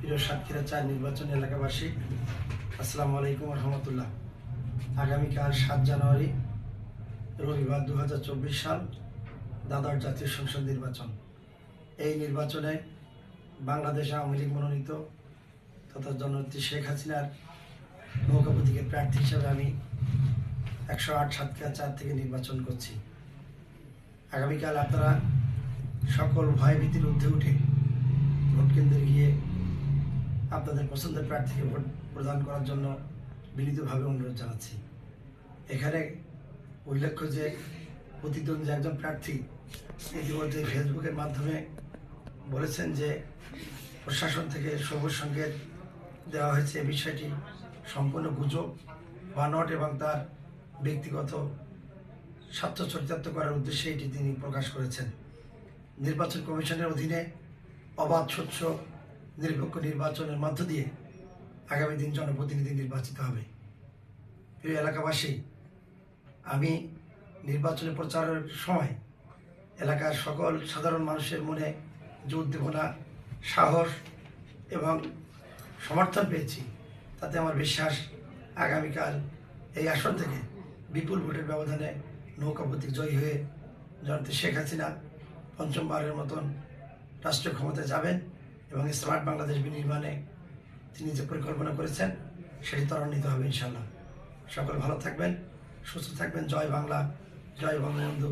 প্রিয় সাতক্ষীরা ৪ নির্বাচন এলাকাবাসী, আসসালামু আলাইকুম রহমতুল্লাহ। আগামীকাল ৭ জানুয়ারি রবিবার 2024 সাল দ্বাদশ জাতীয় সংসদ নির্বাচন। এই নির্বাচনে বাংলাদেশ আওয়ামী লীগ মনোনীত তথা জননেত্রী শেখ হাসিনার নৌকা প্রতীকের প্রার্থী হিসেবে আমি ১০৮ সাতক্ষীরা ৪ থেকে নির্বাচন করছি। আগামীকাল আপনারা সকল ভয়ভীতির ঊর্ধ্বে উঠে ভোট কেন্দ্রে গিয়ে আপনাদের পছন্দের প্রার্থীকে ভোট প্রদান করার জন্য বিনীতভাবে অনুরোধ জানাচ্ছি। এখানে উল্লেখ্য যে প্রতিদ্বন্দ্বী একজন প্রার্থী ইতিমধ্যে ফেসবুকের মাধ্যমে বলেছেন যে প্রশাসন থেকে সবুজ সংকেত দেওয়া হয়েছে। এই বিষয়টি সম্পূর্ণ গুজব, বানোয়াট এবং তার ব্যক্তিগত স্বার্থ চরিতার্থ করার উদ্দেশ্যে এটি তিনি প্রকাশ করেছেন। নির্বাচন কমিশনের অধীনে অবাধ, স্বচ্ছ, নিরপেক্ষ নির্বাচনের মধ্য দিয়ে আগামী দিন জনপ্রতিনিধি নির্বাচিত হবে। প্রিয় এলাকাবাসী, আমি নির্বাচনে প্রচারের সময় এলাকার সকল সাধারণ মানুষের মনে যে উদ্দীপনা, সাহস এবং সমর্থন পেয়েছি, তাতে আমার বিশ্বাস আগামীকাল এই আসন থেকে বিপুল ভোটের ব্যবধানে নৌকা প্রতীক জয়ী হয়ে জননেত্রী শেখ হাসিনা পঞ্চমবারের মতন রাষ্ট্রীয় ক্ষমতায় যাবেন এবং স্মার্ট বাংলাদেশ বিনির্মাণে তিনি যে পরিকল্পনা করেছেন সেটি ত্বরান্বিত হবে ইনশাআল্লাহ। সকল ভালো থাকবেন, সুস্থ থাকবেন। জয় বাংলা, জয় বঙ্গবন্ধু।